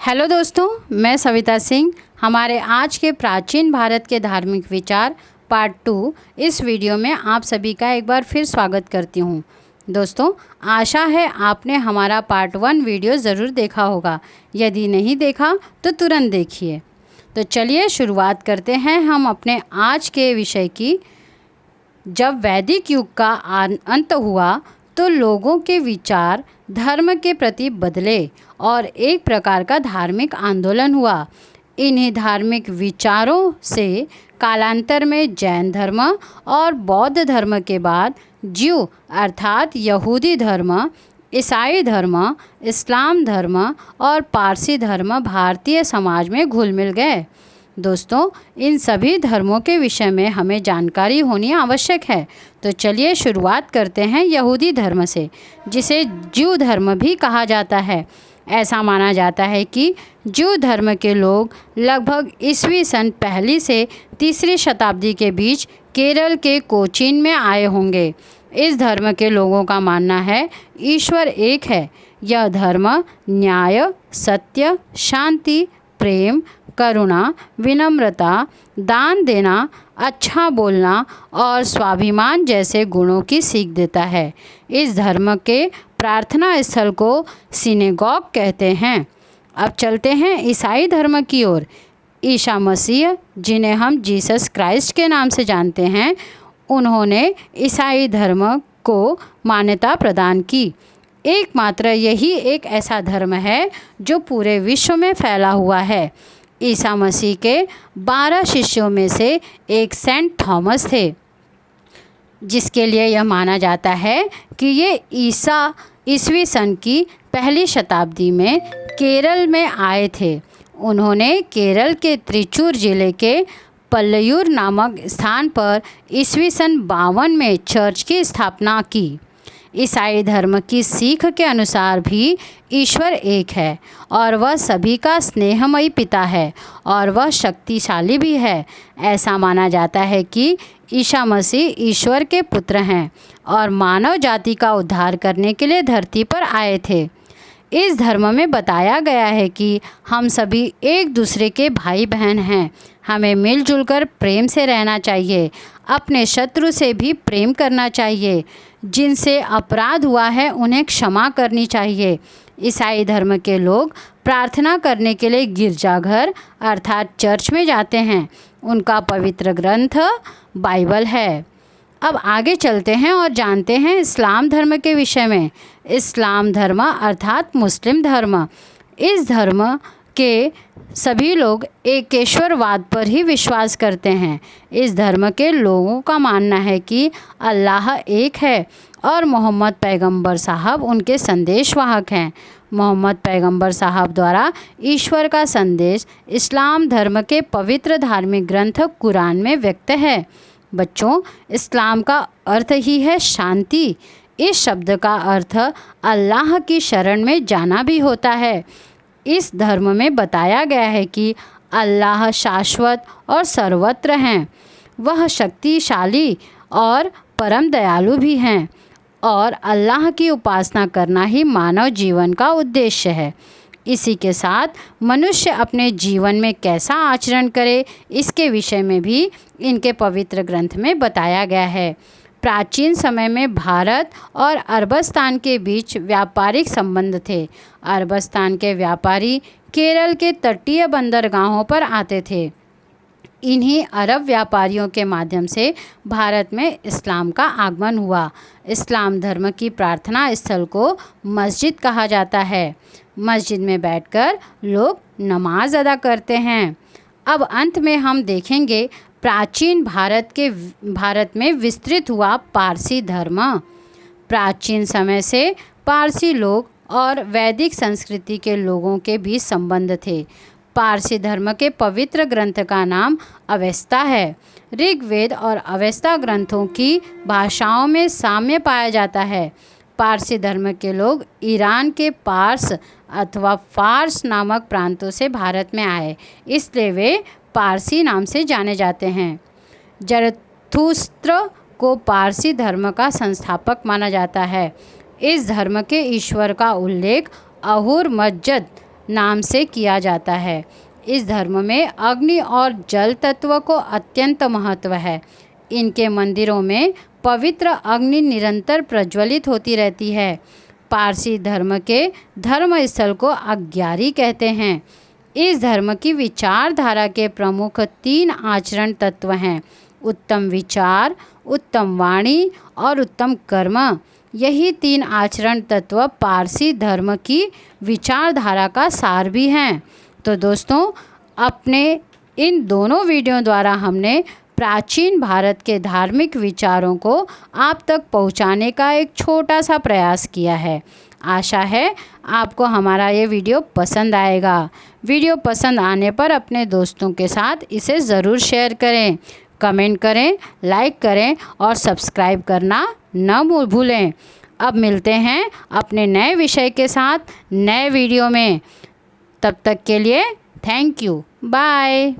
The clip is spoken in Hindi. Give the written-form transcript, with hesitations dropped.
हेलो दोस्तों, मैं सविता सिंह। हमारे आज के प्राचीन भारत के धार्मिक विचार पार्ट 2 इस वीडियो में आप सभी का एक बार फिर स्वागत करती हूँ। दोस्तों, आशा है आपने हमारा पार्ट 1 वीडियो ज़रूर देखा होगा। यदि नहीं देखा तो तुरंत देखिए। तो चलिए शुरुआत करते हैं हम अपने आज के विषय की। जब वैदिक युग का अंत हुआ तो लोगों के विचार धर्म के प्रति बदले और एक प्रकार का धार्मिक आंदोलन हुआ। इन्हीं धार्मिक विचारों से कालांतर में जैन धर्म और बौद्ध धर्म के बाद ज्यू अर्थात यहूदी धर्म, ईसाई धर्म, इस्लाम धर्म और पारसी धर्म भारतीय समाज में घुल मिल गए। दोस्तों, इन सभी धर्मों के विषय में हमें जानकारी होनी आवश्यक है। तो चलिए शुरुआत करते हैं यहूदी धर्म से, जिसे ज्यू धर्म भी कहा जाता है। ऐसा माना जाता है कि ज्यू धर्म के लोग लगभग ईस्वी सन 1 से 3 शताब्दी के बीच केरल के कोचीन में आए होंगे। इस धर्म के लोगों का मानना है ईश्वर एक है। यह धर्म न्याय, सत्य, शांति, प्रेम, करुणा, विनम्रता, दान देना, अच्छा बोलना और स्वाभिमान जैसे गुणों की सीख देता है। इस धर्म के प्रार्थना स्थल को सिनेगॉग कहते हैं। अब चलते हैं ईसाई धर्म की ओर। ईसा मसीह, जिन्हें हम जीसस क्राइस्ट के नाम से जानते हैं, उन्होंने ईसाई धर्म को मान्यता प्रदान की। एकमात्र यही एक ऐसा धर्म है जो पूरे विश्व में फैला हुआ है। ईसा मसीह के 12 शिष्यों में से एक सेंट थॉमस थे, जिसके लिए यह माना जाता है कि ये ईस्वी सन की 1 शताब्दी में केरल में आए थे। उन्होंने केरल के त्रिचूर जिले के पल्लयूर नामक स्थान पर ईस्वी सन 52 में चर्च की स्थापना की। ईसाई धर्म की सीख के अनुसार भी ईश्वर एक है और वह सभी का स्नेहमयी पिता है और वह शक्तिशाली भी है। ऐसा माना जाता है कि ईसा मसीह ईश्वर के पुत्र हैं और मानव जाति का उद्धार करने के लिए धरती पर आए थे। इस धर्म में बताया गया है कि हम सभी एक दूसरे के भाई बहन हैं। हमें मिलजुल कर प्रेम से रहना चाहिए। अपने शत्रु से भी प्रेम करना चाहिए। जिनसे अपराध हुआ है उन्हें क्षमा करनी चाहिए। ईसाई धर्म के लोग प्रार्थना करने के लिए गिरजाघर अर्थात चर्च में जाते हैं। उनका पवित्र ग्रंथ बाइबल है। अब आगे चलते हैं और जानते हैं इस्लाम धर्म के विषय में। इस्लाम धर्म अर्थात मुस्लिम धर्म। इस धर्म के सभी लोग एकेश्वरवाद पर ही विश्वास करते हैं। इस धर्म के लोगों का मानना है कि अल्लाह एक है और मोहम्मद पैगंबर साहब उनके संदेशवाहक हैं। मोहम्मद पैगंबर साहब द्वारा ईश्वर का संदेश इस्लाम धर्म के पवित्र धार्मिक ग्रंथ कुरान में व्यक्त है। बच्चों, इस्लाम का अर्थ ही है शांति। इस शब्द का अर्थ अल्लाह की शरण में जाना भी होता है। इस धर्म में बताया गया है कि अल्लाह शाश्वत और सर्वत्र हैं। वह शक्तिशाली और परम दयालु भी हैं और अल्लाह की उपासना करना ही मानव जीवन का उद्देश्य है। इसी के साथ मनुष्य अपने जीवन में कैसा आचरण करे, इसके विषय में भी इनके पवित्र ग्रंथ में बताया गया है। प्राचीन समय में भारत और अरबस्तान के बीच व्यापारिक संबंध थे। अरबस्तान के व्यापारी केरल के तटीय बंदरगाहों पर आते थे। इन्हीं अरब व्यापारियों के माध्यम से भारत में इस्लाम का आगमन हुआ। इस्लाम धर्म की प्रार्थना स्थल को मस्जिद कहा जाता है। मस्जिद में बैठकर लोग नमाज अदा करते हैं। अब अंत में हम देखेंगे प्राचीन भारत में विस्तृत हुआ पारसी धर्म। प्राचीन समय से पारसी लोग और वैदिक संस्कृति के लोगों के बीच संबंध थे। पारसी धर्म के पवित्र ग्रंथ का नाम अवेस्ता है। ऋग्वेद और अवेस्ता ग्रंथों की भाषाओं में साम्य पाया जाता है। पारसी धर्म के लोग ईरान के पार्स अथवा फार्स नामक प्रांतों से भारत में आए, इसलिए वे पारसी नाम से जाने जाते हैं। जरथुस्त्र को पारसी धर्म का संस्थापक माना जाता है। इस धर्म के ईश्वर का उल्लेख अहुर मज्जद नाम से किया जाता है। इस धर्म में अग्नि और जल तत्व को अत्यंत महत्व है। इनके मंदिरों में पवित्र अग्नि निरंतर प्रज्वलित होती रहती है। पारसी धर्म के धर्म स्थल को अग्यारी कहते हैं। इस धर्म की विचारधारा के प्रमुख 3 आचरण तत्व हैं: उत्तम विचार, उत्तम वाणी और उत्तम कर्म। यही 3 आचरण तत्व पारसी धर्म की विचारधारा का सार भी हैं। तो दोस्तों, अपने इन दोनों वीडियो द्वारा हमने प्राचीन भारत के धार्मिक विचारों को आप तक पहुंचाने का एक छोटा सा प्रयास किया है। आशा है आपको हमारा ये वीडियो पसंद आएगा। वीडियो पसंद आने पर अपने दोस्तों के साथ इसे ज़रूर शेयर करें, कमेंट करें, लाइक करें और सब्सक्राइब करना न भूलें। अब मिलते हैं अपने नए विषय के साथ नए वीडियो में। तब तक के लिए थैंक यू, बाय।